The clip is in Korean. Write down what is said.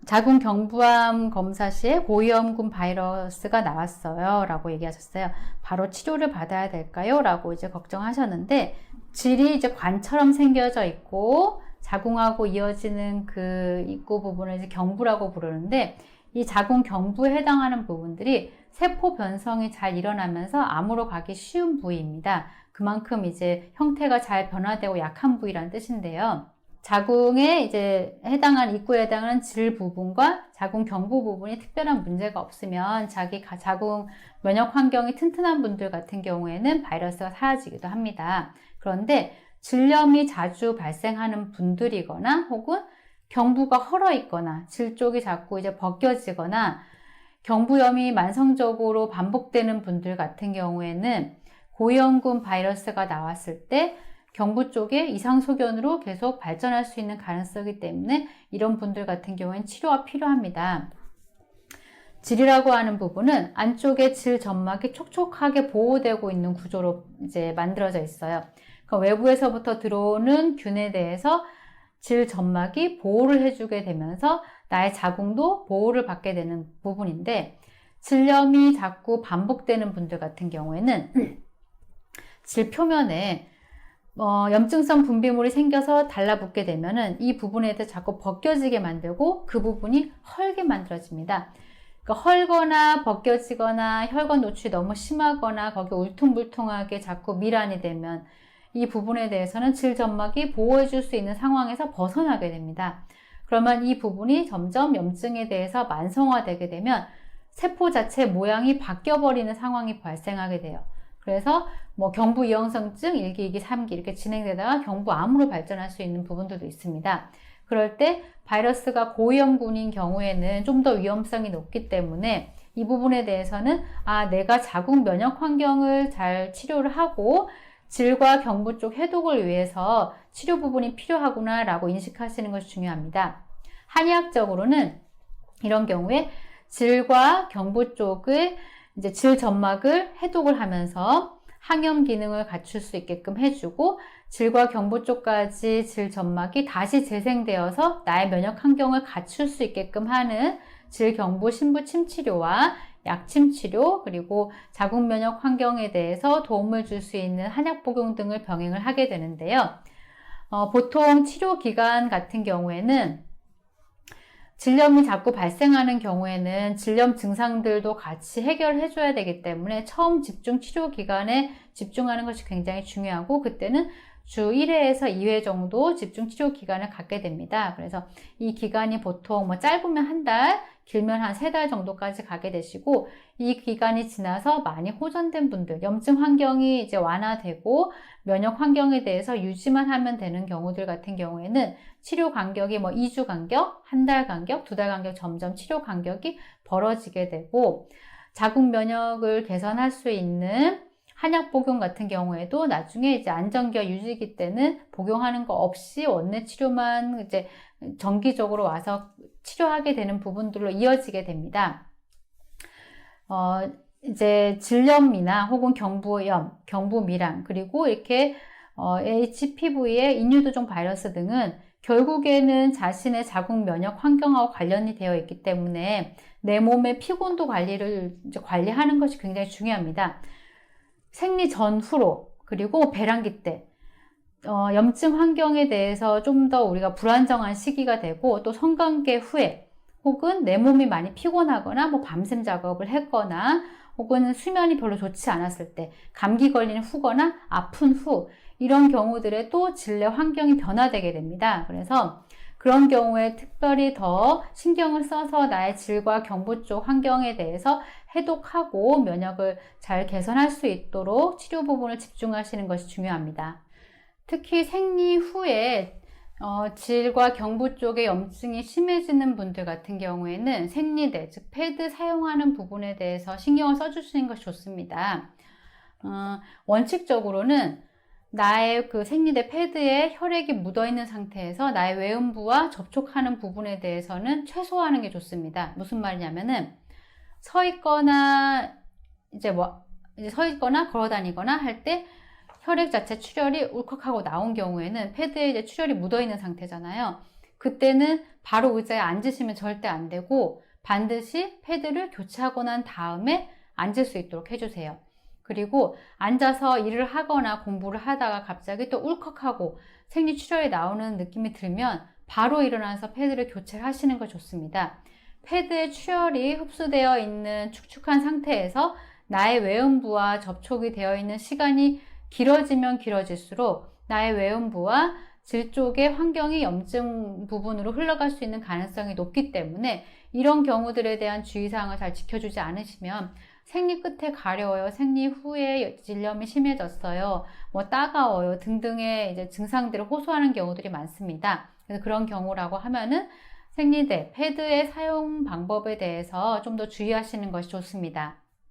자궁 경부암 검사 시에 고위험군 바이러스가 나왔어요 라고 얘기하셨어요. 바로 치료를 받아야 될까요? 라고 이제 걱정하셨는데, 질이 이제 관처럼 생겨져 있고 자궁하고 이어지는 그 입구 부분을 이제 경부라고 부르는데, 이 자궁 경부에 해당하는 부분들이 세포 변성이 잘 일어나면서 암으로 가기 쉬운 부위입니다. 그만큼 이제 형태가 잘 변화되고 약한 부위라는 뜻인데요. 자궁에 이제 입구에 해당하는 질 부분과 자궁 경부 부분이 특별한 문제가 없으면 자궁 면역 환경이 튼튼한 분들 같은 경우에는 바이러스가 사라지기도 합니다. 그런데 질염이 자주 발생하는 분들이거나 혹은 경부가 헐어 있거나 질 쪽이 자꾸 이제 벗겨지거나 경부염이 만성적으로 반복되는 분들 같은 경우에는 고위험군 바이러스가 나왔을 때 경부 쪽에 이상소견으로 계속 발전할 수 있는 가능성이기 때문에 이런 분들 같은 경우에는 치료가 필요합니다. 질이라고 하는 부분은 안쪽에 질 점막이 촉촉하게 보호되고 있는 구조로 이제 만들어져 있어요. 그러니까 외부에서부터 들어오는 균에 대해서 질 점막이 보호를 해주게 되면서 나의 자궁도 보호를 받게 되는 부분인데, 질염이 자꾸 반복되는 분들 같은 경우에는 질 표면에 염증성 분비물이 생겨서 달라붙게 되면은 이 부분에 대해 자꾸 벗겨지게 만들고 그 부분이 헐게 만들어집니다. 그러니까 헐거나 벗겨지거나 혈관 노출이 너무 심하거나 거기 울퉁불퉁하게 자꾸 밀환이 되면 이 부분에 대해서는 질 점막이 보호해 줄 수 있는 상황에서 벗어나게 됩니다. 그러면 이 부분이 점점 염증에 대해서 만성화되게 되면 세포 자체 모양이 바뀌어버리는 상황이 발생하게 돼요. 그래서 뭐 경부 이형성증 1기, 2기, 3기 이렇게 진행되다가 경부암으로 발전할 수 있는 부분들도 있습니다. 그럴 때 바이러스가 고위험군인 경우에는 좀 더 위험성이 높기 때문에 이 부분에 대해서는 내가 자궁 면역 환경을 잘 치료를 하고 질과 경부 쪽 해독을 위해서 치료 부분이 필요하구나 라고 인식하시는 것이 중요합니다. 한의학적으로는 이런 경우에 질과 경부 쪽을 이제 질 점막을 해독을 하면서 항염 기능을 갖출 수 있게끔 해주고, 질과 경부 쪽까지 질 점막이 다시 재생되어서 나의 면역 환경을 갖출 수 있게끔 하는 질 경부 신부 침치료와 약침 치료, 그리고 자궁 면역 환경에 대해서 도움을 줄 수 있는 한약 복용 등을 병행을 하게 되는데요. 보통 치료 기간 같은 경우에는 질염이 자꾸 발생하는 경우에는 질염 증상들도 같이 해결해 줘야 되기 때문에 처음 집중 치료 기간에 집중하는 것이 굉장히 중요하고, 그때는 주 1회에서 2회 정도 집중 치료 기간을 갖게 됩니다. 그래서 이 기간이 보통 뭐 짧으면 한 달, 길면 한 3달 정도까지 가게 되시고, 이 기간이 지나서 많이 호전된 분들, 염증 환경이 이제 완화되고 면역 환경에 대해서 유지만 하면 되는 경우들 같은 경우에는 치료 간격이 뭐 2주 간격, 한 달 간격, 2달 간격 점점 치료 간격이 벌어지게 되고, 자궁 면역을 개선할 수 있는 한약 복용 같은 경우에도 나중에 이제 안정기와 유지기 때는 복용하는 거 없이 원내 치료만 이제 정기적으로 와서 치료하게 되는 부분들로 이어지게 됩니다. 이제 질염이나 혹은 경부염, 경부밀환, 그리고 이렇게 HPV의 인유두종 바이러스 등은 결국에는 자신의 자궁 면역 환경하고 관련이 되어 있기 때문에 내 몸의 피곤도 관리를 이제 관리하는 것이 굉장히 중요합니다. 생리 전후로, 그리고 배란기 때 염증 환경에 대해서 좀 더 우리가 불안정한 시기가 되고, 또 성관계 후에 혹은 내 몸이 많이 피곤하거나 뭐 밤샘 작업을 했거나 혹은 수면이 별로 좋지 않았을 때, 감기 걸리는 후거나 아픈 후, 이런 경우들에 또 질내 환경이 변화되게 됩니다. 그래서 그런 경우에 특별히 더 신경을 써서 나의 질과 경부 쪽 환경에 대해서 해독하고 면역을 잘 개선할 수 있도록 치료 부분을 집중하시는 것이 중요합니다. 특히 생리 후에 질과 경부 쪽에 염증이 심해지는 분들 같은 경우에는 생리대, 즉 패드 사용하는 부분에 대해서 신경을 써주시는 것이 좋습니다. 원칙적으로는 나의 그 생리대 패드에 혈액이 묻어있는 상태에서 나의 외음부와 접촉하는 부분에 대해서는 최소화하는 게 좋습니다. 무슨 말이냐면은 서 있거나 이제 서 있거나 걸어 다니거나 할 때 혈액 자체 출혈이 울컥하고 나온 경우에는 패드에 이제 출혈이 묻어 있는 상태잖아요. 그때는 바로 의자에 앉으시면 절대 안 되고 반드시 패드를 교체하고 난 다음에 앉을 수 있도록 해주세요. 그리고 앉아서 일을 하거나 공부를 하다가 갑자기 또 울컥하고 생리출혈이 나오는 느낌이 들면 바로 일어나서 패드를 교체를 하시는 거 좋습니다. 패드에 출혈이 흡수되어 있는 축축한 상태에서 나의 외음부와 접촉이 되어 있는 시간이 길어지면 길어질수록 나의 외음부와 질 쪽의 환경이 염증 부분으로 흘러갈 수 있는 가능성이 높기 때문에 이런 경우들에 대한 주의사항을 잘 지켜주지 않으시면 생리 끝에 가려워요, 생리 후에 질염이 심해졌어요, 뭐 따가워요 등등의 이제 증상들을 호소하는 경우들이 많습니다. 그래서 그런 경우라고 하면은 생리대, 패드의 사용 방법에 대해서 좀 더 주의하시는 것이 좋습니다.